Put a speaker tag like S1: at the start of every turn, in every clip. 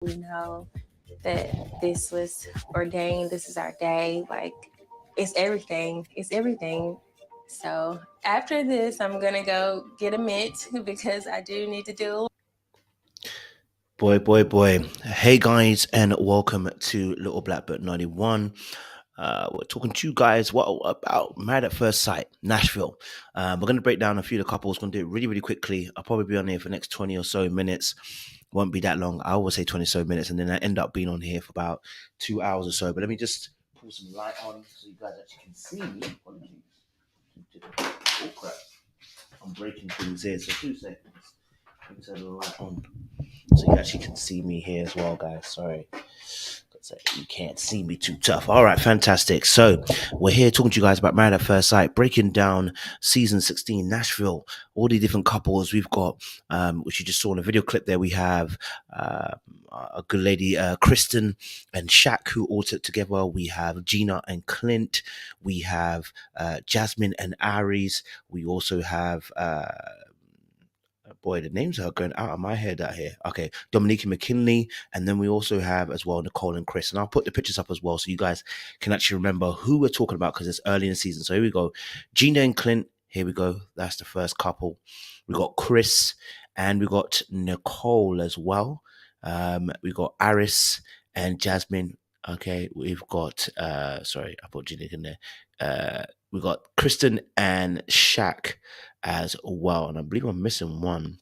S1: We know that this was ordained. This is our day. Like, it's everything. It's everything. So after this, I'm gonna go get a mint because I do need to do.
S2: Boy. Hey guys, and welcome to Little Black Book 91. We're talking to you guys about Married at First Sight, Nashville. We're going to break down a few of the couples. We're going to do it really quickly. I'll probably be on here for the next 20 or so minutes. Won't be that long. I always say 20 or so minutes, and then I end up being on here for about 2 hours or so. But let me just pull some light on so you guys actually can see me. Oh crap. I'm breaking things here, so 2 seconds. Let me turn the light on so you actually can see me here as well, guys. Sorry. You can't see me too tough. All right, fantastic. So we're here talking to you guys about Married at First Sight, breaking down season 16, Nashville, all the different couples we've got, which you just saw in a video clip there. We have a good lady, Kristen and Shaq, who all took together. We have Gina and Clint. We have Jasmine and Aries. We also have boy, the names are going out of my head out here. Okay, Dominique and McKinley, and then we also have as well Nicole and Chris. And I'll put the pictures up as well so you guys can actually remember who we're talking about because it's early in the season. So here we go. Gina and Clint, here we go. That's the first couple. We got Chris and we got Nicole as well. We got Aris and Jasmine. Okay, we've got sorry, I put Gina in there. We got Kristen and Shaq as well. And I believe I'm missing one.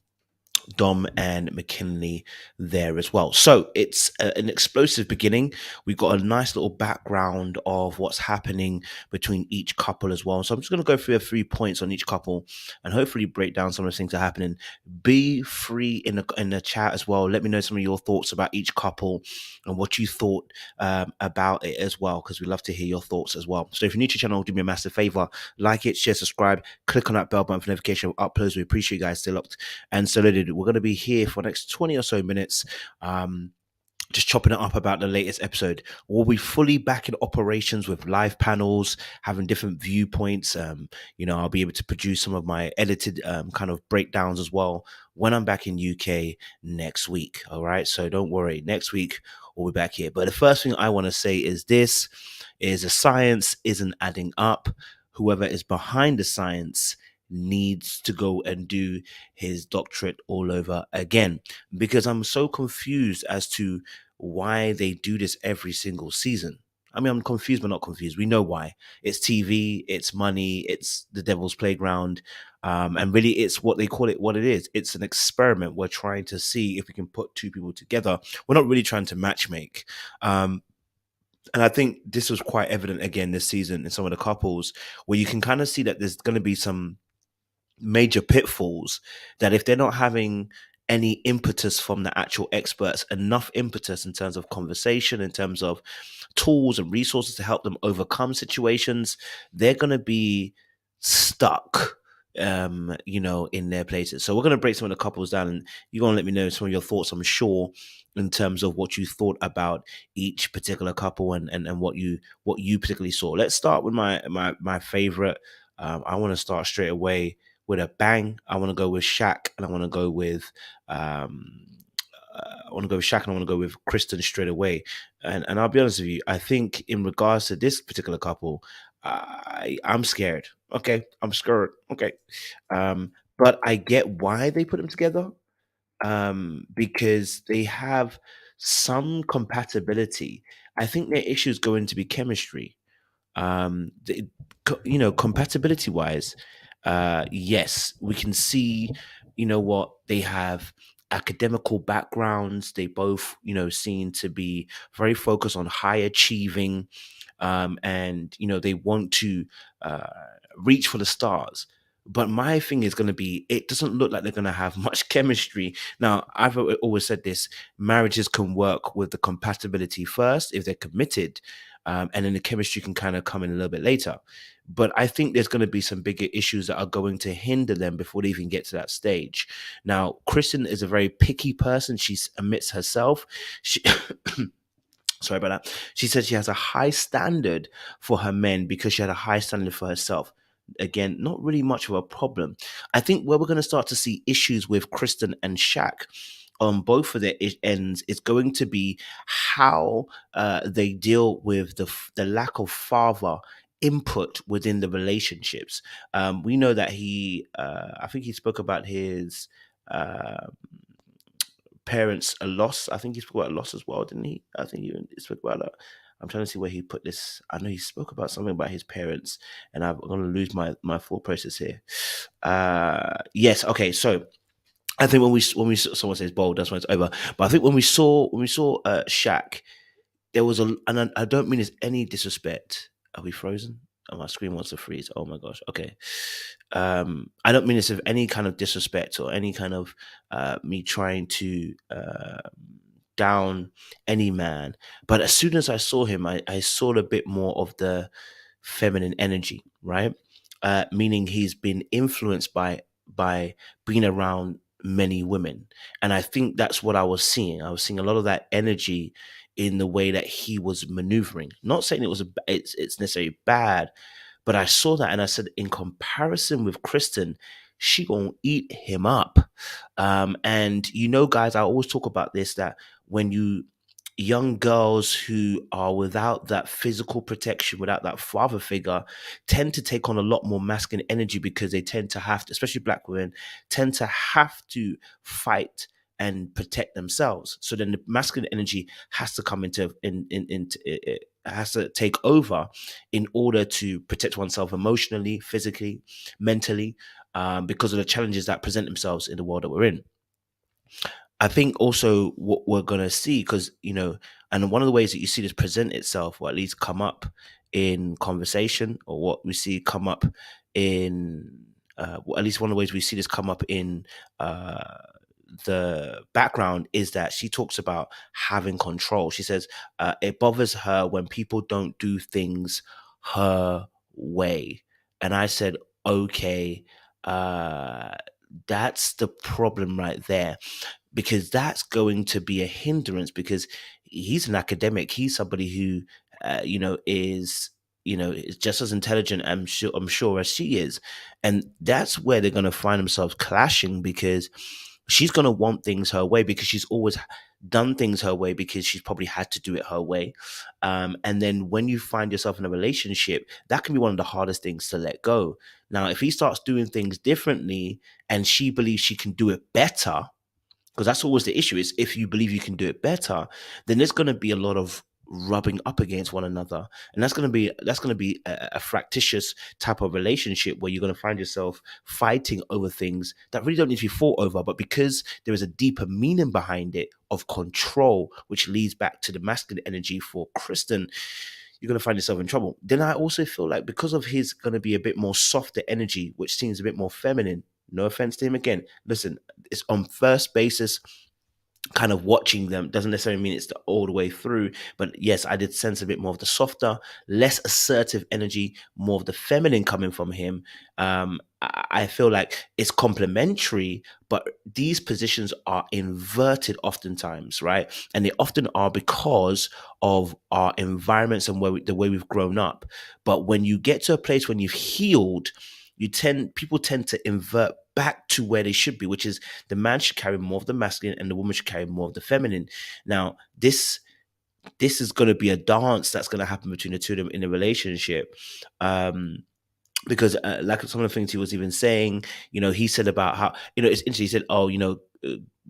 S2: Dom and McKinley there as well. So it's an explosive beginning. We've got a nice little background of what's happening between each couple as well. So I'm just going to go through a few points on each couple and hopefully break down some of the things that are happening. Be free in the chat as well. Let me know some of your thoughts about each couple and what you thought about it as well, because we'd love to hear your thoughts as well. So if you're new to the channel, do me a massive favor, like it, share, subscribe, click on that bell button for notification of uploads. We appreciate you guys still locked and solid. We're going to be here for the next 20 or so minutes. Just chopping it up about the latest episode. We'll be fully back in operations with live panels, having different viewpoints. I'll be able to produce some of my edited kind of breakdowns as well when I'm back in UK next week. All right, so don't worry. Next week we'll be back here. But the first thing I want to say is this: is the science isn't adding up. Whoever is behind the science needs to go and do his doctorate all over again, because I'm so confused as to why they do this every single season. I mean, I'm confused, but not confused. We know why. It's TV, it's money, it's the devil's playground. And really, it's what they call it, what it is. It's an experiment. We're trying to see if we can put two people together. We're not really trying to matchmake. And I think this was quite evident again this season in some of the couples where you can kind of see that there's going to be some major pitfalls, that if they're not having any impetus from the actual experts, enough impetus in terms of conversation, in terms of tools and resources to help them overcome situations, they're going to be stuck in their places. So we're going to break some of the couples down, and you're going to let me know some of your thoughts, I'm sure, in terms of what you thought about each particular couple and what you particularly saw. Let's start with my favorite. I want to start straight away with a bang. I want to go with Shaq, and I want to go with Kristen straight away. And I'll be honest with you, I think in regards to this particular couple, I'm scared. Okay, I'm scared. Okay, but I get why they put them together. Because they have some compatibility. I think their issue is going to be chemistry. Compatibility wise, yes, we can see, what they have academical backgrounds. They both, seem to be very focused on high achieving, and they want to reach for the stars. But my thing is going to be, it doesn't look like they're going to have much chemistry. Now, I've always said this: marriages can work with the compatibility first if they're committed, and then the chemistry can kind of come in a little bit later. But I think there's going to be some bigger issues that are going to hinder them before they even get to that stage. Now, Kristen is a very picky person. She admits herself. She sorry about that. She said she has a high standard for her men because she had a high standard for herself. Again, not really much of a problem. I think where we're going to start to see issues with Kristen and Shaq on both of their ends is going to be how they deal with the lack of father input within the relationships. We know that I think he spoke about his uh, parents a loss. I think he spoke about a loss as well, didn't he? I think he spoke about that. I'm trying to see where he put this. I know he spoke about something about his parents, and I'm going to lose my full process here. Yes, okay. So I think someone says bold, that's when it's over. But I think when we saw Shaq, there was and I don't mean it's any disrespect. Are we frozen? Oh, my screen wants to freeze. Oh my gosh. Okay. I don't mean this of any kind of disrespect or any kind of me trying to down any man. But as soon as I saw him, I saw a bit more of the feminine energy, right? Meaning he's been influenced by being around many women, and I think that's what I was seeing. I was seeing a lot of that energy in the way that he was maneuvering. Not saying it's necessarily bad, but I saw that and I said, in comparison with Kristen, she gonna eat him up. And guys, I always talk about this, that when you young girls who are without that physical protection, without that father figure, tend to take on a lot more masculine energy because they tend to have to, especially black women, tend to have to fight and protect themselves. So then the masculine energy has to come into it has to take over in order to protect oneself emotionally, physically, mentally, because of the challenges that present themselves in the world that we're in. I think also what we're going to see, because, and one of the ways that you see this present itself, or at least come up in conversation, or what we see come up in, well, at least one of the ways we see this come up in the background, is that she talks about having control. She says it bothers her when people don't do things her way. And I said, okay, that's the problem right there, because that's going to be a hindrance, because he's an academic. He's somebody who is just as intelligent, I'm sure, as she is. And that's where they're going to find themselves clashing, because she's going to want things her way because she's always done things her way, because she's probably had to do it her way. And then when you find yourself in a relationship, that can be one of the hardest things to let go. Now, if he starts doing things differently and she believes she can do it better, because that's always the issue, is if you believe you can do it better, then there's going to be a lot of rubbing up against one another, and that's going to be a fractious type of relationship, where you're going to find yourself fighting over things that really don't need to be fought over, but because there is a deeper meaning behind it of control, which leads back to the masculine energy for Kristen, you're going to find yourself in trouble. Then I also feel like, because of his going to be a bit more softer energy, which seems a bit more feminine, no offense to him, again, listen, it's on first basis, kind of watching them doesn't necessarily mean it's all the way through. But yes, I did sense a bit more of the softer, less assertive energy, more of the feminine coming from him. I feel like it's complementary, but these positions are inverted oftentimes, right? And they often are because of our environments and the way we've grown up. But when you get to a place when you've healed, people tend to invert back to where they should be, which is the man should carry more of the masculine and the woman should carry more of the feminine. Now, this is going to be a dance that's going to happen between the two of them in a relationship. Because like some of the things he was even saying, he said about how, it's interesting. He said, oh,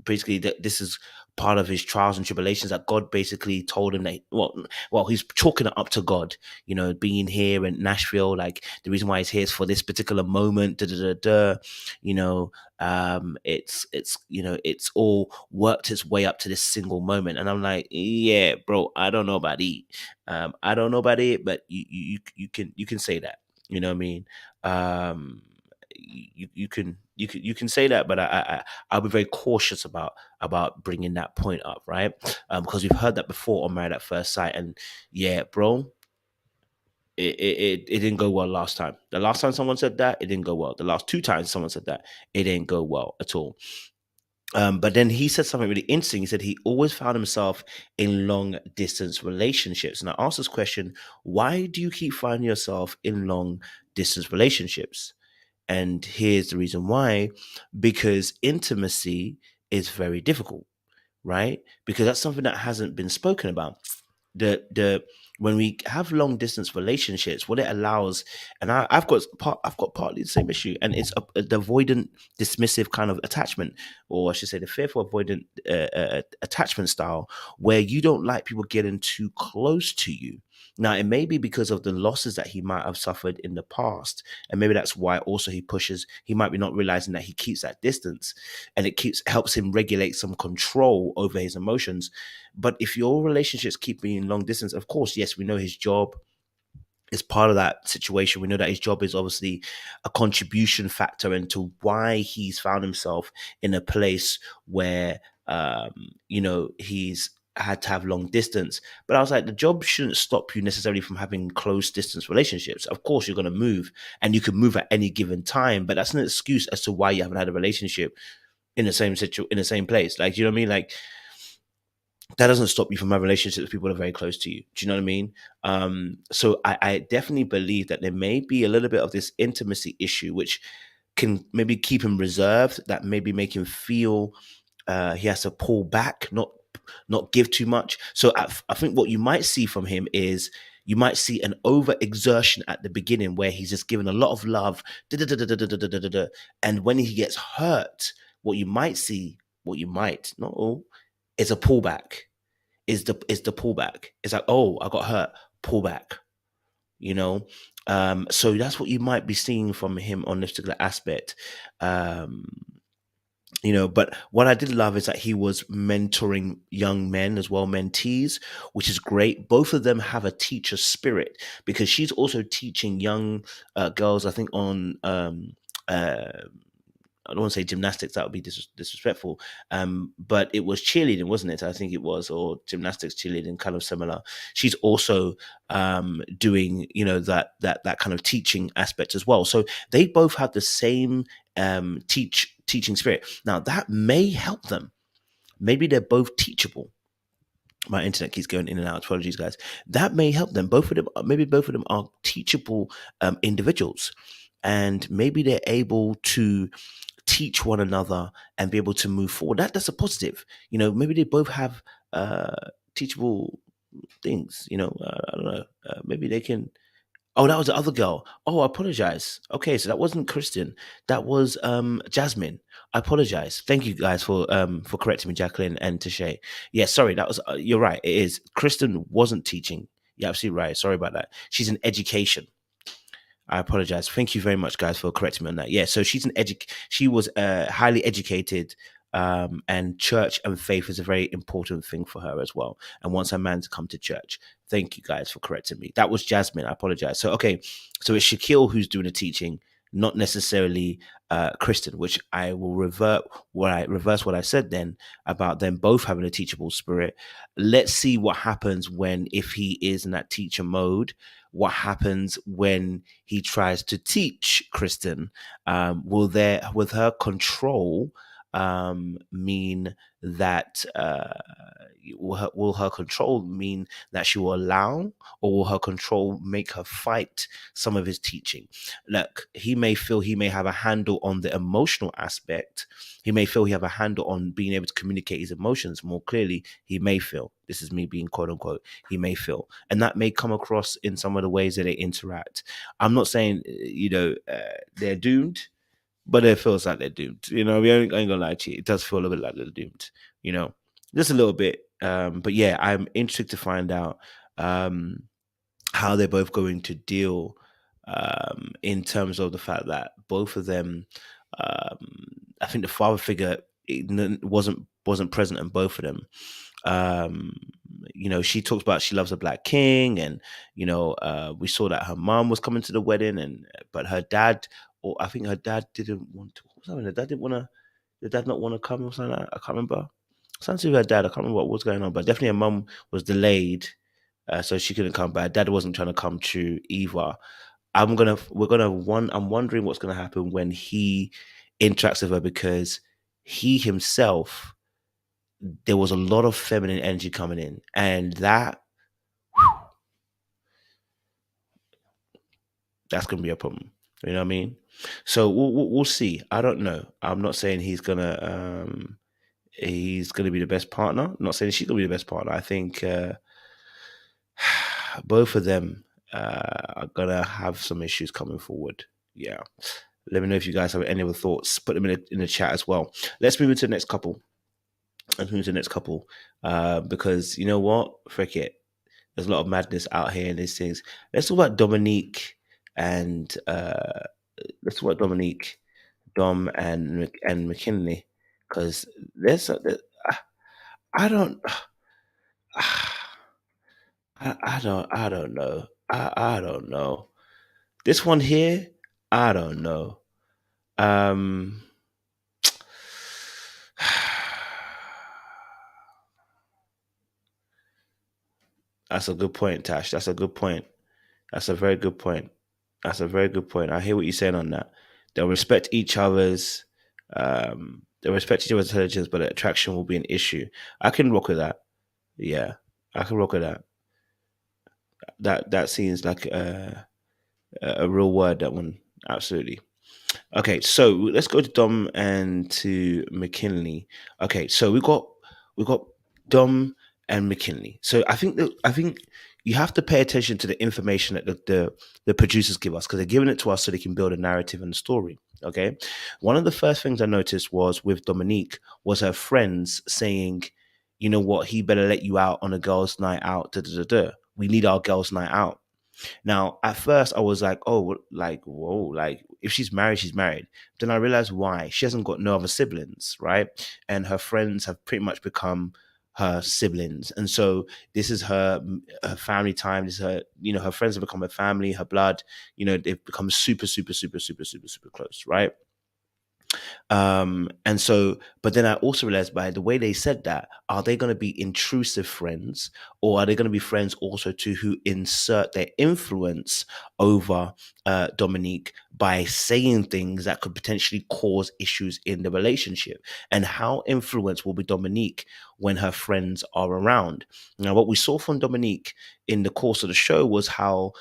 S2: basically that this is part of his trials and tribulations, that God basically told him that, well, he's chalking it up to God, being here in Nashville, like the reason why he's here is for this particular moment, it's all worked its way up to this single moment. And I'm like, yeah, bro, I don't know about it. I don't know about it, but you can say that. You know what I mean? You can say that, but I'll be very cautious about bringing that point up, right? Because we've heard that before on Married at First Sight, and yeah, bro, it didn't go well last time. The last time someone said that, it didn't go well. The last two times someone said that, it didn't go well at all. But then he said something really interesting. He said he always found himself in long distance relationships. And I asked this question: why do you keep finding yourself in long distance relationships? And here's the reason why: because intimacy is very difficult. right? Because that's something that hasn't been spoken about. The When we have long distance relationships, what it allows, and I've got partly the same issue, and it's the avoidant, dismissive kind of attachment, or I should say, the fearful avoidant attachment style, where you don't like people getting too close to you. Now, it may be because of the losses that he might have suffered in the past, and maybe that's why also he pushes. He might be not realizing that he keeps that distance, and it keeps helps him regulate some control over his emotions. But if your relationships keep being long distance, of course, yes, we know his job is part of that situation. We know that his job is obviously a contribution factor into why he's found himself in a place where, he's had to have long distance. But I was like, the job shouldn't stop you necessarily from having close distance relationships. Of course, you're going to move, and you can move at any given time, but that's an excuse as to why you haven't had a relationship in the same place. Like, you know what I mean? Like, that doesn't stop you from having relationships with people that are very close to you. Do you know what I mean? So I definitely believe that there may be a little bit of this intimacy issue, which can maybe keep him reserved, that maybe make him feel he has to pull back, not give too much. So I think what you might see from him is, you might see an overexertion at the beginning where he's just given a lot of love, and when he gets hurt, what you might not all, is a pullback. Is the pullback? It's like, oh, I got hurt, pull back. You know, so that's what you might be seeing from him on this particular aspect. Um, but what I did love is that he was mentoring young men as well, mentees, which is great. Both of them have a teacher spirit, because she's also teaching young girls, I think, on uh, I don't want to say gymnastics, that would be disrespectful. But it was cheerleading, wasn't it? I think it was, or gymnastics, cheerleading, kind of similar. She's also doing, that kind of teaching aspect as well. So they both have the same teaching spirit. Now that may help them. Maybe they're both teachable. My internet keeps going in and out. Apologies, guys. That may help them. Maybe both of them are teachable individuals, and maybe they're able to teach one another and be able to move forward. That's a positive. Maybe they both have teachable things. I don't know. Maybe they can. Oh, that was the other girl. Oh, I apologize. Okay, so that wasn't Kristen. That was Jasmine. I apologize. Thank you guys for correcting me, Jacqueline and Tashay. Yeah, sorry. That was you're right. It is. Kristen wasn't teaching. You're absolutely right. Sorry about that. She's in education. I apologize. Thank you very much, guys, for correcting me on that. Yeah, so she was highly educated, and church and faith is a very important thing for her as well, and wants her man to come to church. Thank you, guys, for correcting me. That was Jasmine. I apologize. So okay, so it's Shaquille who's doing the teaching, not necessarily Kristen, which I will reverse what I said then about them both having a teachable spirit. Let's see what happens if he is in that teacher mode. What happens when he tries to teach Kristen? Will her control mean that will her control mean that she will allow, or will her control make her fight some of his teaching? Look, he may feel he may have a handle on the emotional aspect. He may feel he have a handle on being able to communicate his emotions more clearly. He may feel, this is me being quote unquote, he may feel, and that may come across in some of the ways that they interact. I'm not saying they're doomed, but it feels like they're doomed. We ain't gonna lie to you. It does feel a little bit like they're doomed. Just a little bit. But yeah, I'm interested to find out how they're both going to deal, in terms of the fact that both of them, um, I think the father figure wasn't present in both of them. Um, she talks about she loves a black king, and we saw that her mom was coming to the wedding, but her dad, or I think her dad didn't want to. What was happening? The dad not want to come or something like that? I can't remember. Something to her dad. I can't remember what was going on, but definitely her mum was delayed, so she couldn't come. But her dad wasn't trying to come true either. I'm wondering what's gonna happen when he interacts with her, because he himself, there was a lot of feminine energy coming in, and that's gonna be a problem. You know what I mean? So we'll see. I don't know. I'm not saying he's gonna he's going to be the best partner. I'm not saying she's going to be the best partner. I think both of them are going to have some issues coming forward. Yeah. Let me know if you guys have any other thoughts. Put them in the chat as well. Let's move into the next couple. Because you know what? Frick it. There's a lot of madness out here in these things. Let's talk about Dominique and Dom and McKinley, because I don't I don't know. I don't know. This one here, I don't know. Um That's a good point, Tash. That's a good point. That's a very good point. That's a very good point. I hear what you're saying on that. They'll respect each other's intelligence, but attraction will be an issue. I can rock with that. Yeah. I can rock with that. That seems like a real word, that one. Absolutely. Okay, so let's go to Dom and to McKinley. Okay, so we got Dom and McKinley. So I think you have to pay attention to the information that the producers give us, because they're giving it to us so they can build a narrative and a story. Okay, one of the first things I noticed was with Dominique was her friends saying, you know what, he better let you out on a girls' night out. Da, da, da, da. We need our girls' night out. Now, at first, I was like, oh, like, whoa, like, if she's married, she's married. Then I realized why. She hasn't got no other siblings, right? And her friends have pretty much become her siblings. And so this is her family time. This is her, her friends have become her family, her blood. They've become super, super, super, super, super, super close, right? And so, but then I also realized by the way they said that, are they going to be intrusive friends, or are they going to be friends also to who insert their influence over Dominique by saying things that could potentially cause issues in the relationship? And how influenced will be Dominique when her friends are around? Now, what we saw from Dominique in the course of the show was how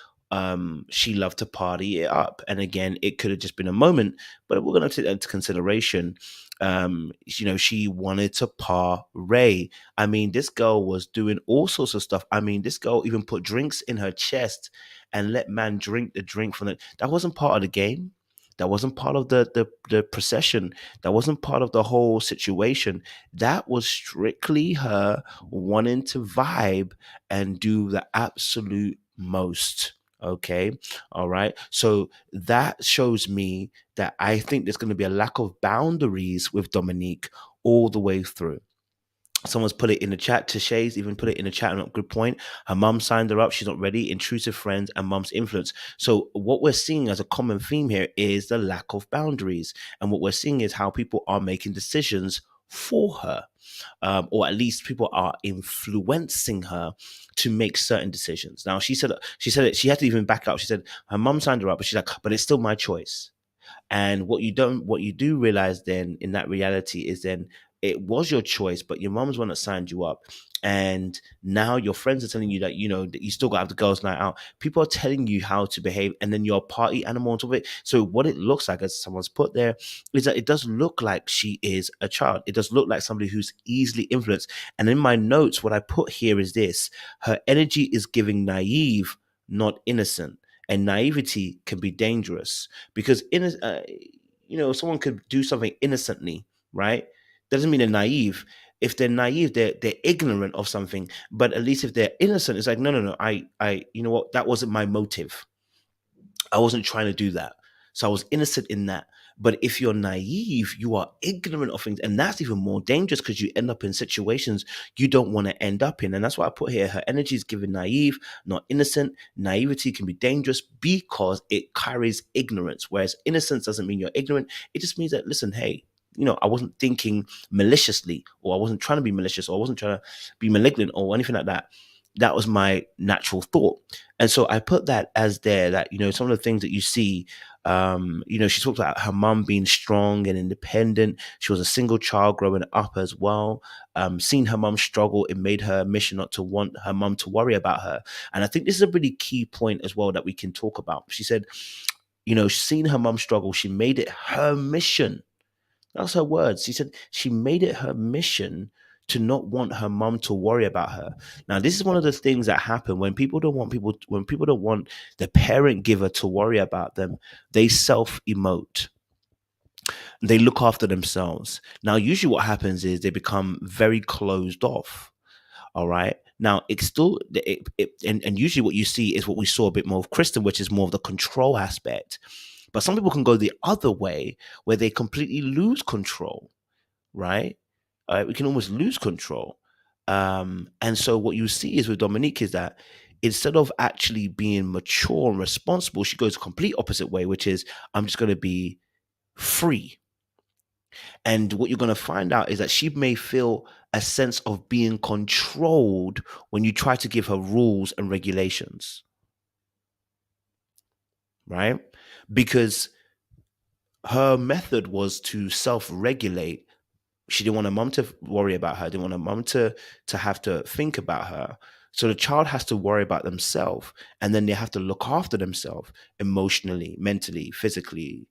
S2: she loved to party it up. And again, it could have just been a moment, but we're going to take that into consideration. She wanted to party. I mean, this girl was doing all sorts of stuff. I mean, this girl even put drinks in her chest and let man drink the drink from it. That wasn't part of the game. That wasn't part of the procession. That wasn't part of the whole situation. That was strictly her wanting to vibe and do the absolute most. Okay. All right. So that shows me that I think there's going to be a lack of boundaries with Dominique all the way through. Someone's put it in the chat. Tashay's even put it in the chat. Good point. Her mum signed her up. She's not ready. Intrusive friends and mum's influence. So what we're seeing as a common theme here is the lack of boundaries. And what we're seeing is how people are making decisions for her. Or at least people are influencing her to make certain decisions. Now she said it, she had to even back up. She said her mum signed her up, but she's like, but it's still my choice. And what you do realize then in that reality is then it was your choice, but your mom's one that signed you up. And now your friends are telling you that, that you still got to have the girls' night out. People are telling you how to behave, and then you're a party animal on top of it. So what it looks like, as someone's put there, is that it does look like she is a child. It does look like somebody who's easily influenced. And in my notes, what I put here is this: her energy is giving naive, not innocent. And naivety can be dangerous, because someone could do something innocently, right? Doesn't mean they're naive. If they're naive, they're ignorant of something. But at least if they're innocent, it's like, no. You know what? That wasn't my motive. I wasn't trying to do that. So I was innocent in that. But if you're naive, you are ignorant of things. And that's even more dangerous, because you end up in situations you don't want to end up in. And that's why I put here, her energy is given naive, not innocent. Naivety can be dangerous because it carries ignorance. Whereas innocence doesn't mean you're ignorant. It just means that, listen, hey, I wasn't thinking maliciously, or I wasn't trying to be malicious, or I wasn't trying to be malignant or anything like that. That was my natural thought. And so I put that as there, that, some of the things that you see, she talked about her mum being strong and independent. She was a single child growing up as well. Seeing her mum struggle, it made her a mission not to want her mum to worry about her. And I think this is a really key point as well that we can talk about. She said, seeing her mum struggle, she made it her mission That's her words. She said she made it her mission to not want her mom to worry about her. Now, this is one of the things that happen when people don't want the parent giver to worry about them. They self emote. They look after themselves. Now, usually what happens is they become very closed off. All right. Now, it's still, and usually what you see is what we saw a bit more of Kristen, which is more of the control aspect. But some people can go the other way where they completely lose control, right? We can almost lose control. And so what you see is with Dominique is that instead of actually being mature and responsible, she goes a complete opposite way, which is I'm just going to be free. And what you're going to find out is that she may feel a sense of being controlled when you try to give her rules and regulations, right? Because her method was to self-regulate. She didn't want her mom to worry about her, didn't want her mom to have to think about her. So the child has to worry about themselves, and then they have to look after themselves emotionally, mentally, physically.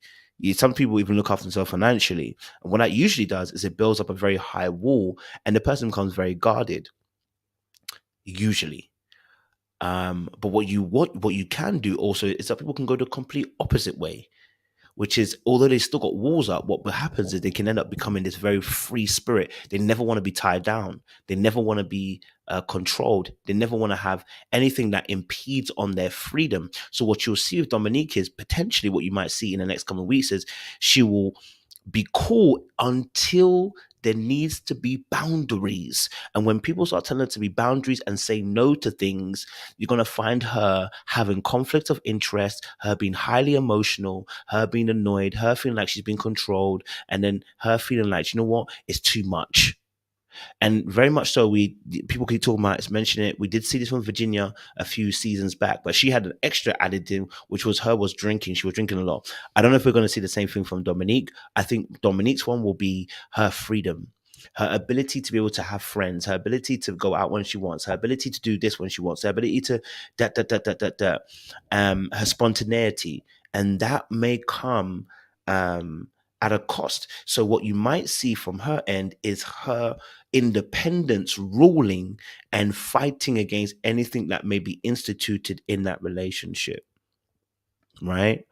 S2: Some people even look after themselves financially. And what that usually does is it builds up a very high wall, and the person becomes very guarded, usually. But what you can do also is that people can go the complete opposite way, which is although they still got walls up, what happens is they can end up becoming this very free spirit. They never want to be tied down. They never want to be controlled. They never want to have anything that impedes on their freedom. So what you'll see with Dominique is potentially what you might see in the next couple of weeks is she will be cool until there needs to be boundaries. And when people start telling her to be boundaries and say no to things, you're going to find her having conflict of interest, her being highly emotional, her being annoyed, her feeling like she's being controlled, and then her feeling like, you know what, it's too much. And very much so, people keep talking about it, mention it. We did see this from Virginia a few seasons back, but she had an extra added in, which was drinking. She was drinking a lot. I don't know if we're going to see the same thing from Dominique. I think Dominique's one will be her freedom, her ability to be able to have friends, her ability to go out when she wants, her ability to do this when she wants, her ability to her spontaneity, and that may come at a cost. So what you might see from her end is her independence ruling and fighting against anything that may be instituted in that relationship, right?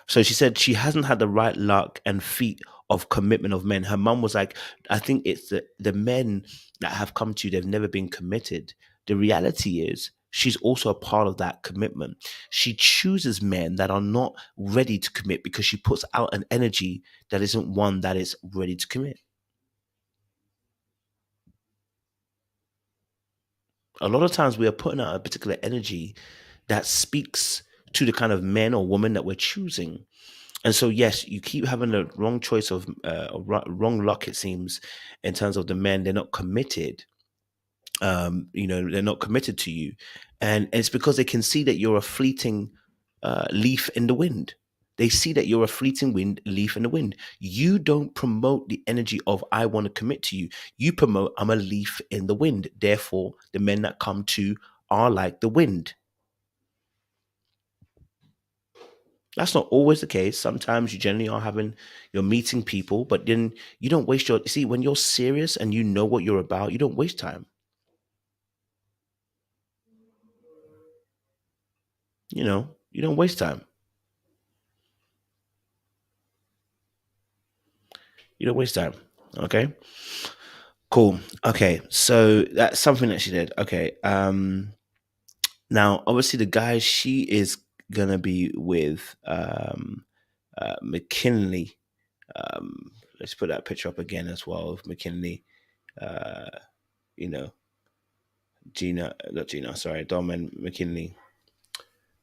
S2: So she said she hasn't had the right luck and feet of commitment of men. Her mum was like, I think it's the men that have come to you, they've never been committed. The reality is she's also a part of that commitment. She chooses men that are not ready to commit because she puts out an energy that isn't one that is ready to commit. A lot of times we are putting out a particular energy that speaks to the kind of men or women that we're choosing. And so, yes, you keep having the wrong choice of wrong luck, it seems, in terms of the men. They're not committed. They're not committed to you. And it's because they can see that you're a fleeting leaf in the wind. They see that you're a fleeting leaf in the wind. You don't promote the energy of I want to commit to you. You promote I'm a leaf in the wind. Therefore, the men that come to are like the wind. That's not always the case. Sometimes you generally you're meeting people, but then you don't waste see, when you're serious and you know what you're about, you don't waste time. You don't waste time. You don't waste time. Okay. Cool. Okay. So that's something that she did. Okay. Now obviously the guy she is gonna be with McKinley. Let's put that picture up again as well of McKinley. Uh, you know, not Gina, sorry, Dom and McKinley.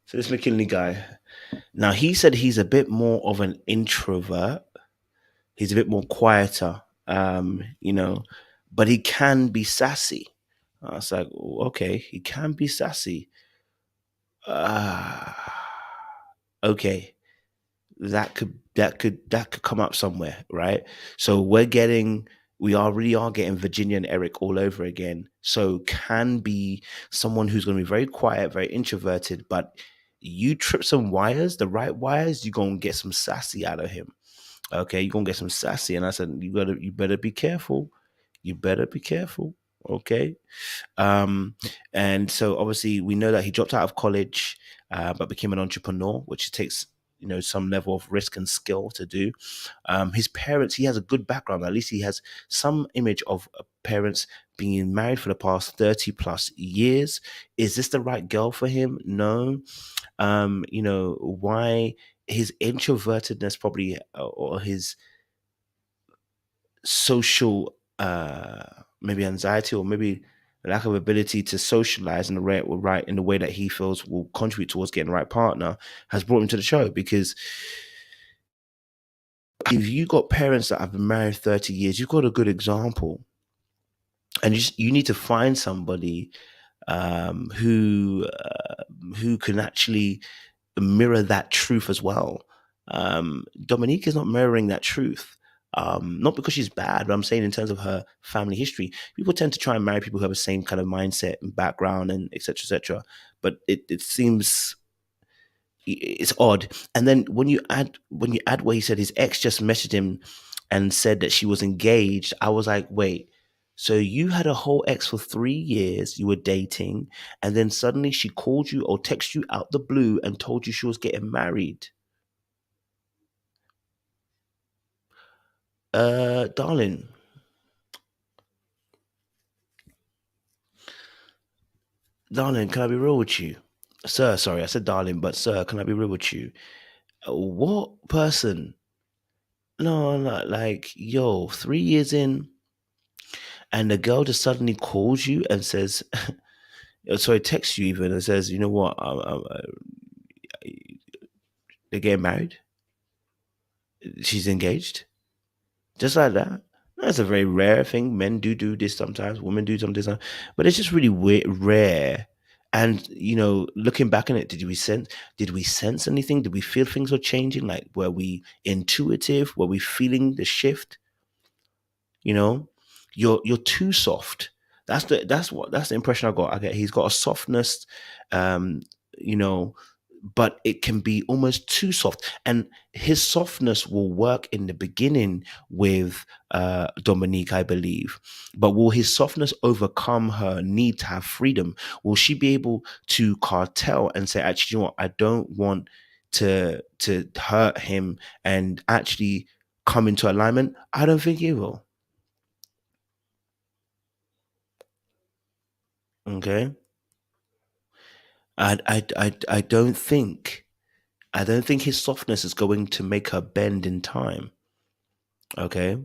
S2: So this McKinley guy. Now he said he's a bit more of an introvert. He's a bit more quieter, but he can be sassy. I was like, okay, he can be sassy. Uh, okay, that could come up somewhere, right? So we are getting Virginia and Eric all over again. So can be someone who's going to be very quiet, very introverted, but you trip some wires, the right wires, you're going to get some sassy out of him. Okay, you're gonna get some sassy. And I said, you better be careful. You better be careful. Okay. And so obviously we know that he dropped out of college, but became an entrepreneur, which takes some level of risk and skill to do. His parents, he has a good background. At least he has some image of parents being married for the past 30 plus years. Is this the right girl for him? No. Why his introvertedness probably, or his social maybe anxiety, or maybe lack of ability to socialize in the way that he feels will contribute towards getting the right partner, has brought him to the show. Because if you got parents that have been married 30 years, you've got a good example. And you need to find somebody who can actually mirror that truth as well. Dominique is not mirroring that truth. Not because she's bad, but I'm saying in terms of her family history, people tend to try and marry people who have the same kind of mindset and background and etc. etc. But it seems it's odd. And then when you add where he said his ex just messaged him and said that she was engaged, I was like, wait. So you had a whole ex for 3 years, you were dating, and then suddenly she called you or texted you out the blue and told you she was getting married. Darling, can I be real with you? Sir, sorry, I said darling, but sir, can I be real with you? What person? No, no, like, yo, 3 years in, and the girl just suddenly calls you and says, sorry, texts you even and says, you know what, they're getting married. She's engaged, just like that. That's a very rare thing. Men do this sometimes. Women do sometimes, but it's just really rare. And looking back on it, did we sense anything? Did we feel things were changing? Like, were we intuitive? Were we feeling the shift? You know, you're too soft. That's the impression I got. I get he's got a softness, um, you know, but it can be almost too soft. And his softness will work in the beginning with Dominique, I believe. But will his softness overcome her need to have freedom? Will she be able to cartel and say, actually, you know what, I don't want to hurt him and actually come into alignment? I don't think he will. Okay. I don't think his softness is going to make her bend in time. Okay.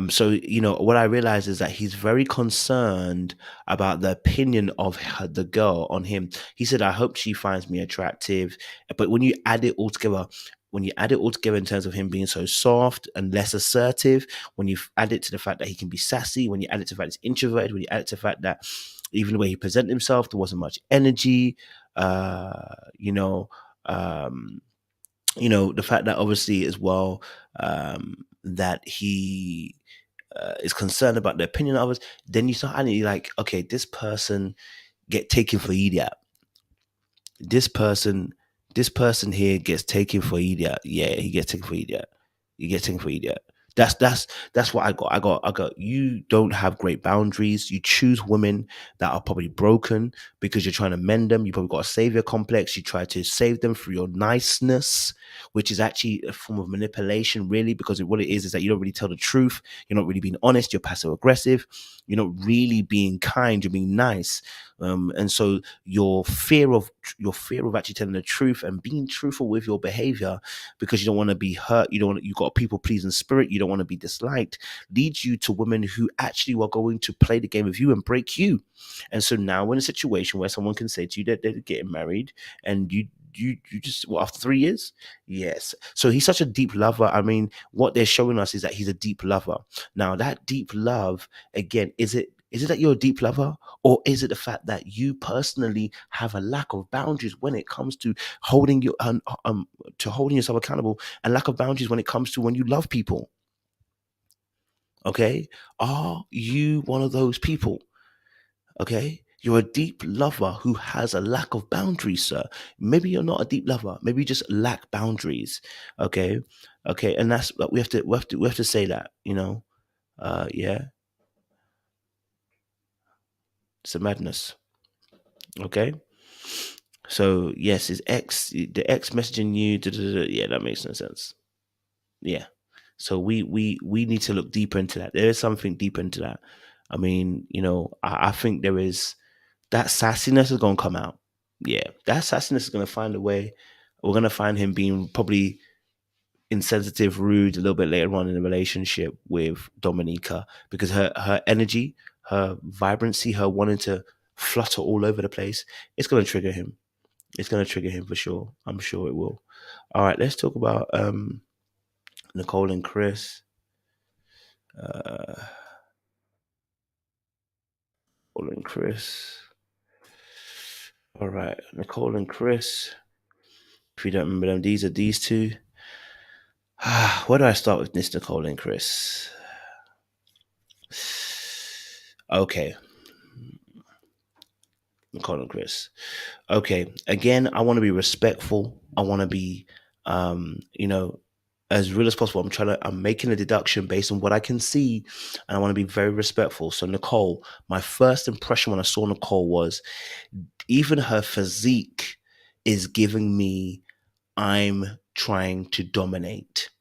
S2: So what I realize is that he's very concerned about the opinion of the girl on him. He said, "I hope she finds me attractive," but when you add it all together in terms of him being so soft and less assertive, when you add it to the fact that he can be sassy, when you add it to the fact he's introverted, when you add it to the fact that even the way he presented himself, there wasn't much energy. Uh, you know, um, the fact that obviously as well, that he is concerned about the opinion of others, then you start adding, you're like, okay, this person get taken for idiot. This person, this person here gets taken for idiot. Yeah, he gets taken for idiot. He gets taken for idiot. That's what I got. I got. You don't have great boundaries. You choose women that are probably broken because you're trying to mend them. You probably got a savior complex. You try to save them through your niceness, which is actually a form of manipulation, really, because what it is that you don't really tell the truth. You're not really being honest. You're passive aggressive. You're not really being kind. You're being nice. And so your fear of actually telling the truth and being truthful with your behavior, because you don't want to be hurt, you've got a people pleasing spirit, you don't want to be disliked, leads you to women who actually are going to play the game with you and break you. And so now we're in a situation where someone can say to you that they're getting married, and you just, well, after 3 years. Yes, so he's such a deep lover. I mean, what they're showing us is that he's a deep lover. Now, that deep love, again, is it that you're a deep lover, or is it the fact that you personally have a lack of boundaries when it comes to holding yourself accountable, and lack of boundaries when it comes to when you love people? Okay, are you one of those people? Okay, You're a deep lover who has a lack of boundaries, sir. Maybe you're not a deep lover. Maybe you just lack boundaries. Okay, okay, and that's we have to say that. Yeah, it's a madness. Okay, so yes, the ex messaging you. Da, da, da, yeah, that makes no sense. Yeah, so we need to look deeper into that. There is something deeper into that. I mean, I think there is that sassiness is gonna come out. Yeah, that sassiness is gonna find a way. We're gonna find him being probably insensitive, rude a little bit later on in the relationship with Dominica because her energy, her vibrancy, her wanting to flutter all over the place, it's gonna trigger him. It's gonna trigger him for sure. I'm sure it will. All right, let's talk about Nicole and Chris. Uh, Nicole and Chris. All right, Nicole and Chris. If you don't remember them, these are these two. Where do I start with this, Nicole and Chris? Okay, Nicole and Chris. Okay, again, I want to be respectful. I want to be, as real as possible. I'm making a deduction based on what I can see, and I want to be very respectful. So, Nicole, my first impression when I saw Nicole was even her physique is giving me I'm trying to dominate.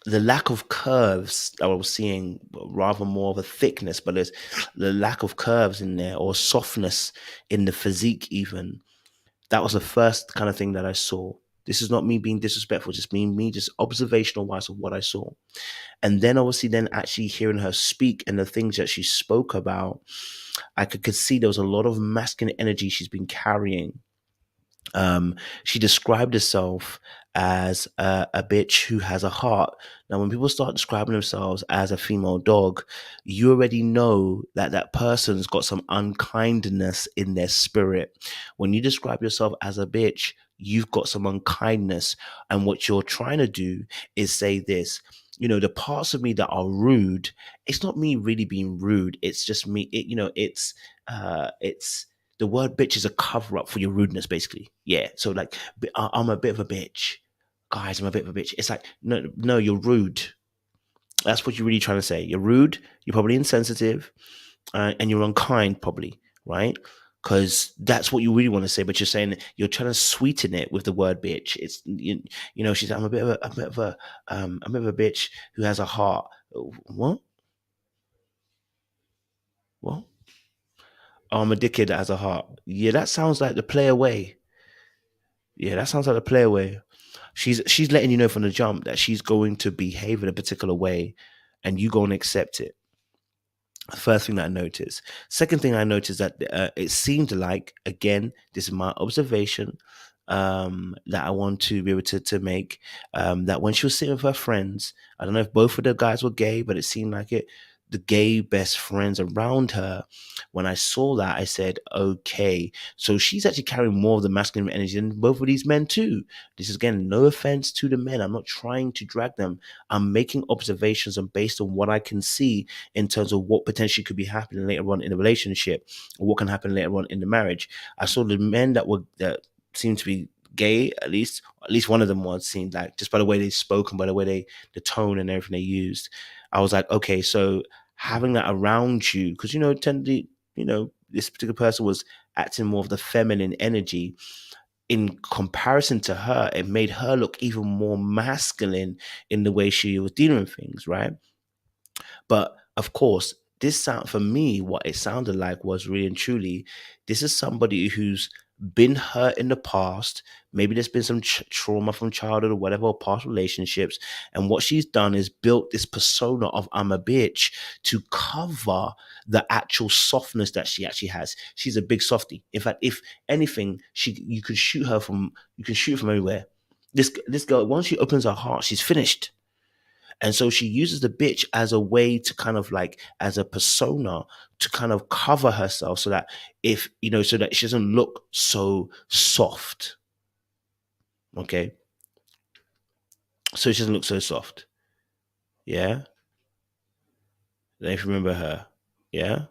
S2: The lack of curves that I was seeing, rather more of a thickness, but there's the lack of curves in there or softness in the physique, even. That was the first kind of thing that I saw. This is not me being disrespectful, just me just observational wise of what I saw. And then obviously then actually hearing her speak and the things that she spoke about, I could see there was a lot of masculine energy she's been carrying. She described herself as a bitch who has a heart. Now, when people start describing themselves as a female dog, you already know that that person's got some unkindness in their spirit. When you describe yourself as a bitch, you've got some unkindness. And what you're trying to do is say this. The parts of me that are rude, it's not me really being rude. It's just me. It's the word bitch is a cover up for your rudeness, basically. Yeah. So like, I'm a bit of a bitch, guys. I'm a bit of a bitch. It's like, no, no, you're rude. That's what you're really trying to say. You're rude. You're probably insensitive, and you're unkind, probably, right? Because that's what you really want to say, but you're saying you're trying to sweeten it with the word bitch. It's she's I'm a bit of a bitch who has a heart. What? What? Oh, I'm a dickhead that has a heart. Yeah, that sounds like the play away. Yeah, that sounds like the play away. She's letting you know from the jump that she's going to behave in a particular way, and you go and accept it. First thing that I noticed. Second thing I noticed that it seemed like, again, this is my observation, that I want to be able to make, that when she was sitting with her friends, I don't know if both of the guys were gay, but it seemed like it. The gay best friends around her. When I saw that, I said, okay, so she's actually carrying more of the masculine energy than both of these men too. This is, again, no offense to the men. I'm not trying to drag them. I'm making observations and based on what I can see in terms of what potentially could be happening later on in the relationship or what can happen later on in the marriage. I saw the men that seemed to be gay, at least one of them was, seemed like, just by the way they spoke and by the way the tone and everything they used. I was like, okay, so having that around you, because this particular person was acting more of the feminine energy. In comparison to her, it made her look even more masculine in the way she was dealing with things, right? But of course, this sound for me, what it sounded like was really and truly, this is somebody who's been hurt in the past. Maybe there's been some trauma from childhood or whatever, or past relationships. And what she's done is built this persona of I'm a bitch to cover the actual softness that she actually has. She's a big softie. In fact, if anything, you can shoot from anywhere. This girl, once she opens her heart, she's finished. And so she uses the bitch as a way to kind of like, as a persona to kind of cover herself so that so that she doesn't look so soft. Okay. So she doesn't look so soft. Yeah. If you remember her. Yeah.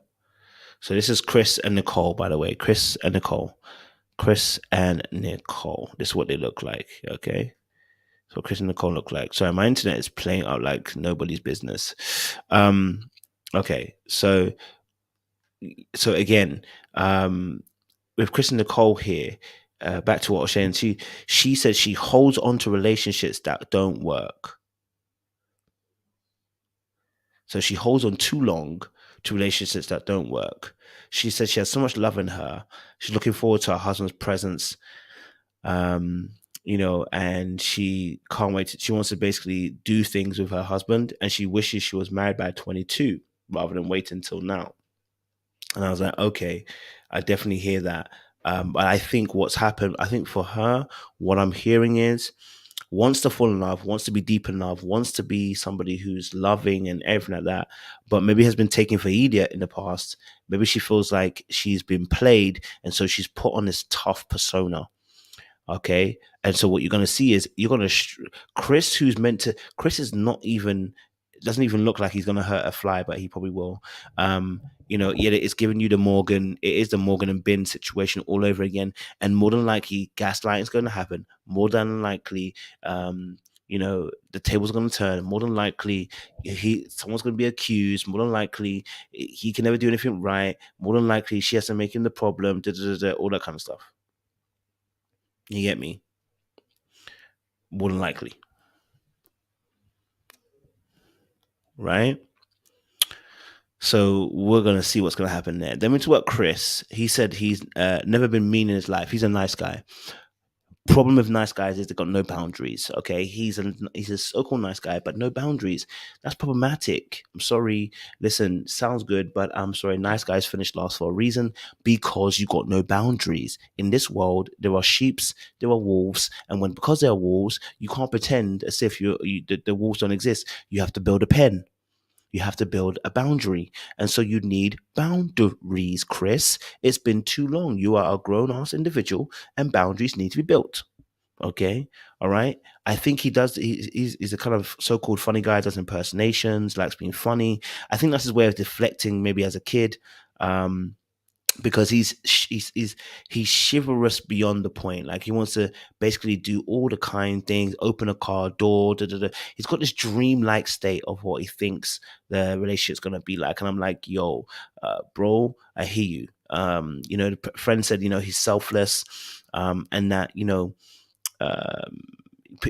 S2: So this is Chris and Nicole, by the way. Chris and Nicole. Chris and Nicole. This is what they look like. Okay. So Chris and Nicole look like. Sorry, my internet is playing out like nobody's business. Okay. So again, with Chris and Nicole here, back to what I was saying, she said she holds on to relationships that don't work. So she holds on too long to relationships that don't work. She said she has so much love in her. She's looking forward to her husband's presence. Um, and she can't wait. She wants to basically do things with her husband, and she wishes she was married by 22 rather than wait until now. And I was like, okay, I definitely hear that. But I think what's happened, I think for her, what I'm hearing is wants to fall in love, wants to be deep in love, wants to be somebody who's loving and everything like that, but maybe has been taken for idiot in the past. Maybe she feels like she's been played, and so she's put on this tough persona. Okay. And so what you're going to see is Chris, Chris is not even, doesn't even look like he's going to hurt a fly, but he probably will. Yet it's giving you it is the Morgan and Bin situation all over again. And more than likely, gaslighting is going to happen. More than likely, the tables are going to turn. More than likely, someone's going to be accused. More than likely, he can never do anything right. More than likely, she has to make him the problem, all that kind of stuff. You get me? More than likely. Right? So we're going to see what's going to happen there. Then we talk about Chris. He said he's never been mean in his life. He's a nice guy. Problem with nice guys is they've got no boundaries. Okay, he's a so-called nice guy, but no boundaries. That's problematic. I'm sorry. Listen, sounds good, but I'm sorry. Nice guys finish last for a reason, because you got no boundaries. In this world, there are sheeps, there are wolves, and because there are wolves, you can't pretend as if the wolves don't exist. You have to build a pen. You have to build a boundary. And so you need boundaries, Chris. It's been too long. You are a grown ass individual, and boundaries need to be built. Okay. All right. I think he's a kind of so-called funny guy, does impersonations, likes being funny. I think that's his way of deflecting, maybe as a kid. Because he's chivalrous beyond the point. Like, he wants to basically do all the kind things, open a car door. He's got this dreamlike state of what he thinks the relationship's gonna be like, and I'm like, yo, bro, I hear you. The friend said, he's selfless, and that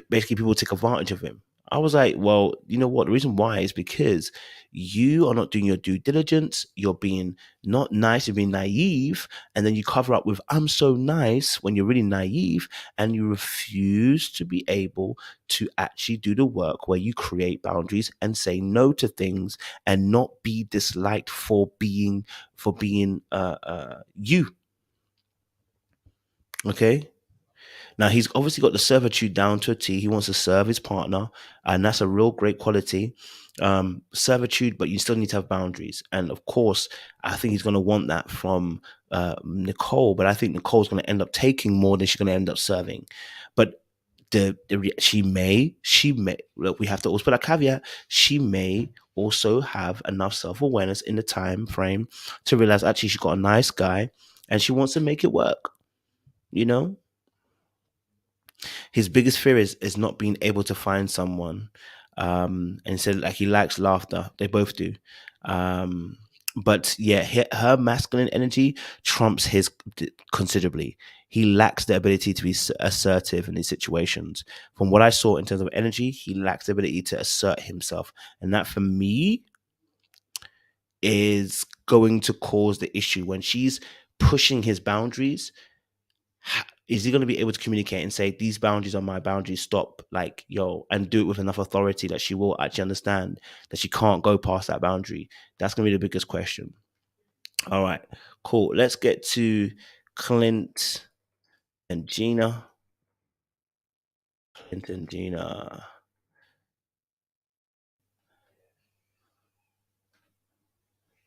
S2: basically people take advantage of him. I was like, well, you know what? The reason why is because you are not doing your due diligence. You're being not nice, you're being naive. And then you cover up with, I'm so nice, when you're really naive, and you refuse to be able to actually do the work where you create boundaries and say no to things and not be disliked for being you. Okay. Now, he's obviously got the servitude down to a T. He wants to serve his partner, and that's a real great quality. Servitude, but you still need to have boundaries. And of course, I think he's going to want that from Nicole, but I think Nicole's going to end up taking more than she's going to end up serving. But she may, look, we have to also put a caveat. She may also have enough self-awareness in the time frame to realize actually she's got a nice guy and she wants to make it work. His biggest fear is not being able to find someone. And he said, like, he likes laughter. They both do. But yeah, her masculine energy trumps his considerably. He lacks the ability to be assertive in these situations. From what I saw in terms of energy, he lacks the ability to assert himself. And that, for me, is going to cause the issue. When she's pushing his boundaries, is he going to be able to communicate and say, these boundaries are my boundaries, stop, like, yo, and do it with enough authority that she will actually understand that she can't go past that boundary? That's going to be the biggest question. All right, cool. Let's get to Clint and Gina. Clint and Gina.